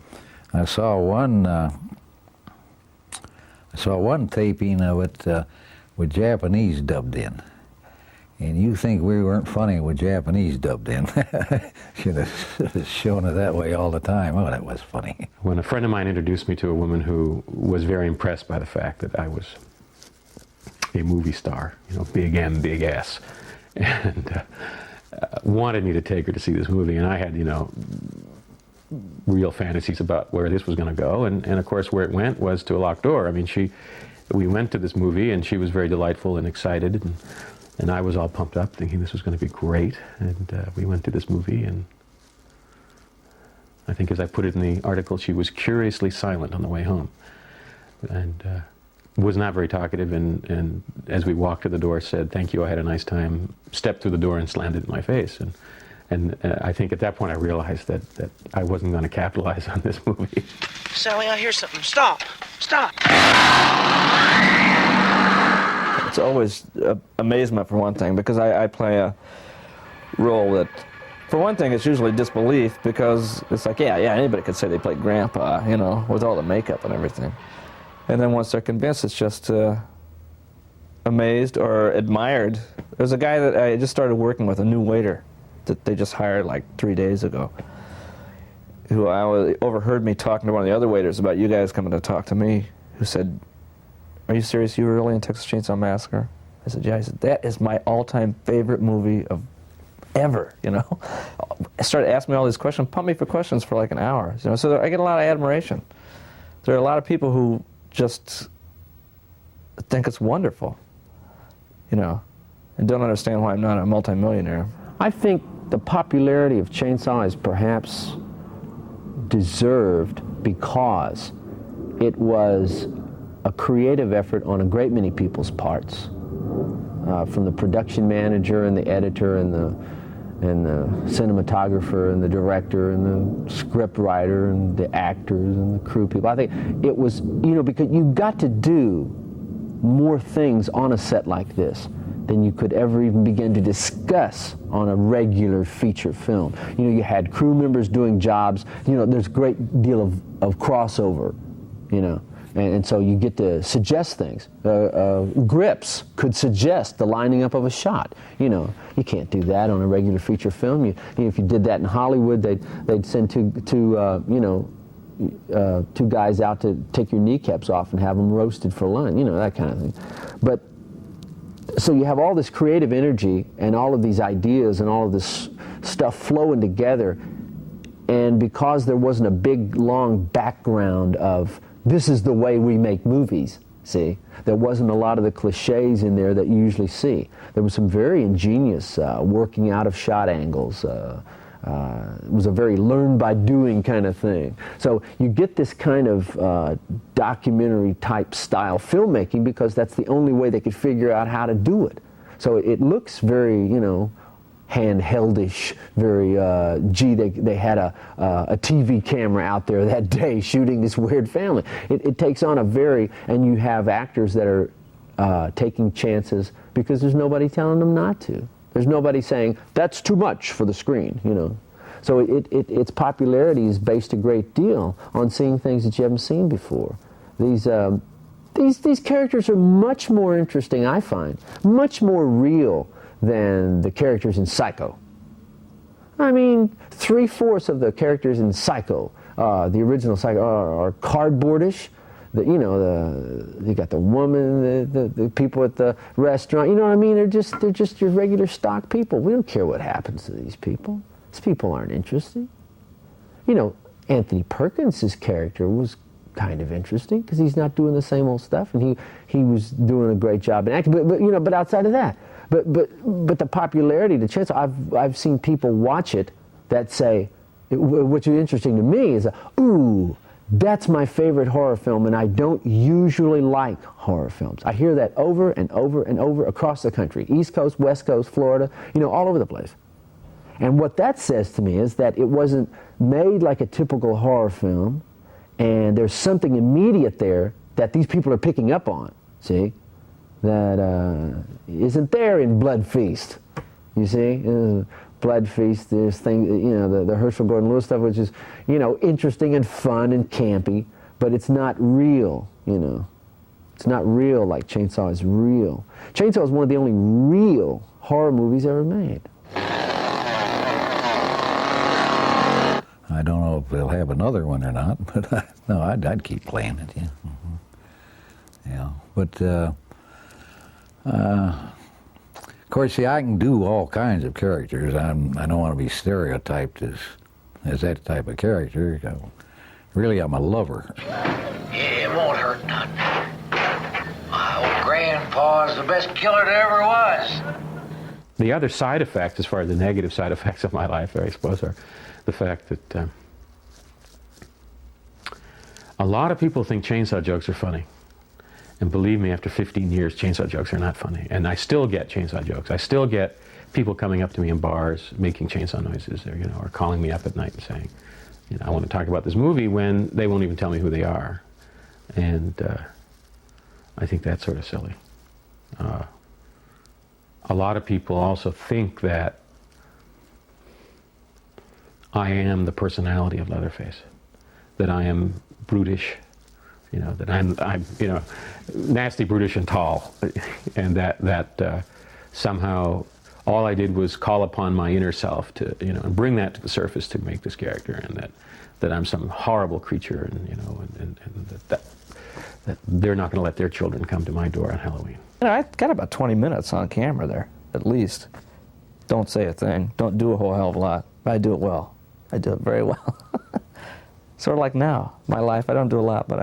I saw one taping of it with Japanese dubbed in. And you think we weren't funny with Japanese dubbed in. Should have shown it that way all the time. Oh, that was funny. When a friend of mine introduced me to a woman who was very impressed by the fact that I was a movie star, you know, big M, big S, and wanted me to take her to see this movie, and I had, you know, real fantasies about where this was going to go, and of course where it went was to a locked door. I mean, we went to this movie, and she was very delightful and excited, and I was all pumped up, thinking this was going to be great, and we went to this movie, and I think, as I put it in the article, she was curiously silent on the way home, and was not very talkative, and as we walked to the door said, "Thank you, I had a nice time," stepped through the door and slammed it in my face. And I think at that point I realized that I wasn't going to capitalize on this movie. Sally, I hear something. Stop! Stop! It's always amazement, for one thing, because I play a role that, for one thing, it's usually disbelief, because it's like, yeah, anybody could say they played Grandpa, you know, with all the makeup and everything. And then once they're convinced, it's just amazed or admired. There's a guy that I just started working with, a new waiter, that they just hired like 3 days ago, who overheard me talking to one of the other waiters about you guys coming to talk to me, who said, "Are you serious? You were really in Texas Chainsaw Massacre?" I said, "Yeah." He said, "That is my all-time favorite movie of ever," you know. I started asking me all these questions, pumped me for questions for like an hour, you know. So I get a lot of admiration. There are a lot of people who just think it's wonderful, you know, and don't understand why I'm not a multimillionaire. I think the popularity of Chainsaw is perhaps deserved because it was a creative effort on a great many people's parts, from the production manager and the editor and the cinematographer and the director and the script writer and the actors and the crew people. I think it was, you know, because you got to do more things on a set like this than you could ever even begin to discuss on a regular feature film. You know, you had crew members doing jobs, you know, there's a great deal of crossover, you know. And so you get to suggest things. Grips could suggest the lining up of a shot. You know, you can't do that on a regular feature film. If you did that in Hollywood, they'd send two guys out to take your kneecaps off and have them roasted for lunch. You know, that kind of thing. But so you have all this creative energy and all of these ideas and all of this stuff flowing together. And because there wasn't a big, long background of this is the way we make movies, see? There wasn't a lot of the cliches in there that you usually see. There was some very ingenious working out of shot angles. It was a very learn-by-doing kind of thing. So you get this kind of documentary-type style filmmaking because that's the only way they could figure out how to do it. So it looks very, you know, handheldish, very, gee, they had a TV camera out there that day shooting this weird family. It takes on a very, and you have actors that are taking chances because there's nobody telling them not to. There's nobody saying, that's too much for the screen, you know. So its popularity is based a great deal on seeing things that you haven't seen before. These characters are much more interesting, I find, much more real than the characters in Psycho. I mean, 3/4 of the characters in Psycho the original psycho are cardboardish. You got the woman, the people at the restaurant. You know what I mean? They're just your regular stock people. We don't care what happens to these people. These people aren't interesting. You know, Anthony Perkins' character was kind of interesting because he's not doing the same old stuff, and he was doing a great job in acting. But outside of that, but the popularity, the chance, I've seen people watch it that say, which is interesting to me is, ooh, that's my favorite horror film, and I don't usually like horror films. I hear that over and over and over across the country, East Coast, West Coast, Florida, all over the place. And what that says to me is that it wasn't made like a typical horror film, and there's something immediate there that these people are picking up on, see, that isn't there in Blood Feast, you see? Blood Feast, there's things, the Herschel Gordon Lewis stuff, which is, interesting and fun and campy, but it's not real, It's not real like Chainsaw is real. Chainsaw is one of the only real horror movies ever made. I don't know if they'll have another one or not, but no, I'd keep playing it, yeah. Mm-hmm. Yeah, but of course, see, I can do all kinds of characters. I don't want to be stereotyped as that type of character. Really, I'm a lover. It won't hurt none. My old grandpa's the best killer there ever was. The other side effects, as far as the negative side effects of my life, I suppose, are the fact that a lot of people think chainsaw jokes are funny. And believe me, after 15 years, chainsaw jokes are not funny. And I still get chainsaw jokes. I still get people coming up to me in bars making chainsaw noises, or calling me up at night and saying, I want to talk about this movie, when they won't even tell me who they are. And I think that's sort of silly. A lot of people also think that I am the personality of Leatherface, that I am brutish, that I'm nasty, brutish, and tall, and that somehow all I did was call upon my inner self to, and bring that to the surface to make this character, and that I'm some horrible creature, and that they're not going to let their children come to my door on Halloween. I got about 20 minutes on camera there, at least. Don't say a thing. Don't do a whole hell of a lot. But I do it well. I do it very well. Sort of like now. My life, I don't do a lot, but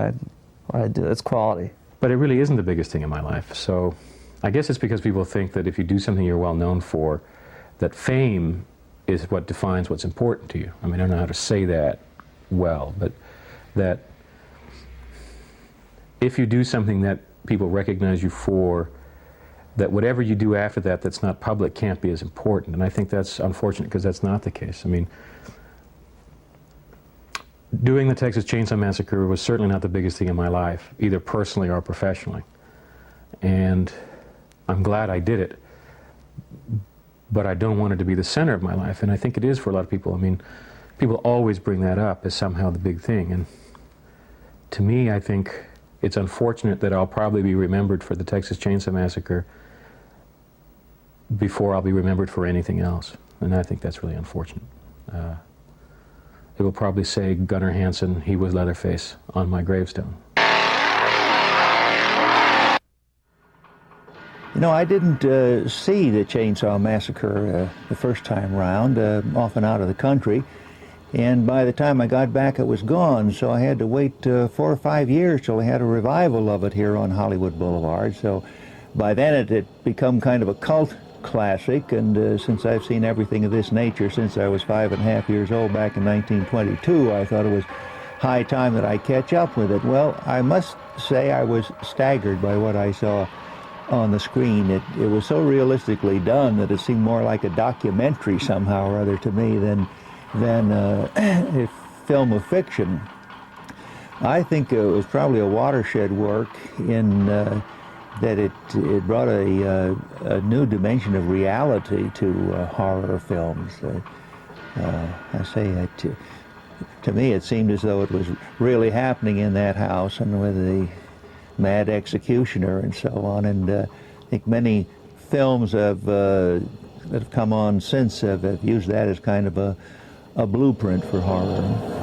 I do. It's quality. But it really isn't the biggest thing in my life. So I guess it's because people think that if you do something you're well known for, that fame is what defines what's important to you. I mean, I don't know how to say that well, but that if you do something that people recognize you for, that whatever you do after that that's not public can't be as important. And I think that's unfortunate, because that's not the case. I mean, doing the Texas Chainsaw Massacre was certainly not the biggest thing in my life, either personally or professionally. And I'm glad I did it, but I don't want it to be the center of my life. And I think it is for a lot of people. I mean, people always bring that up as somehow the big thing. And to me, I think it's unfortunate that I'll probably be remembered for the Texas Chainsaw Massacre before I'll be remembered for anything else. And I think that's really unfortunate. It will probably say Gunnar Hansen, he was Leatherface, on my gravestone. I didn't see the Chainsaw Massacre the first time round, often out of the country. And by the time I got back, it was gone, so I had to wait 4 or 5 years till I had a revival of it here on Hollywood Boulevard. So by then it had become kind of a cult classic, and since I've seen everything of this nature since I was 5.5 years old back in 1922, I thought it was high time that I catch up with it. Well, I must say I was staggered by what I saw on the screen. It was so realistically done that it seemed more like a documentary somehow or other to me than a film of fiction. I think it was probably a watershed work in that it brought a new dimension of reality to horror films. I say that to me it seemed as though it was really happening in that house, and with the mad executioner and so on. And I think many films that have come on since have used that as kind of a blueprint for horror.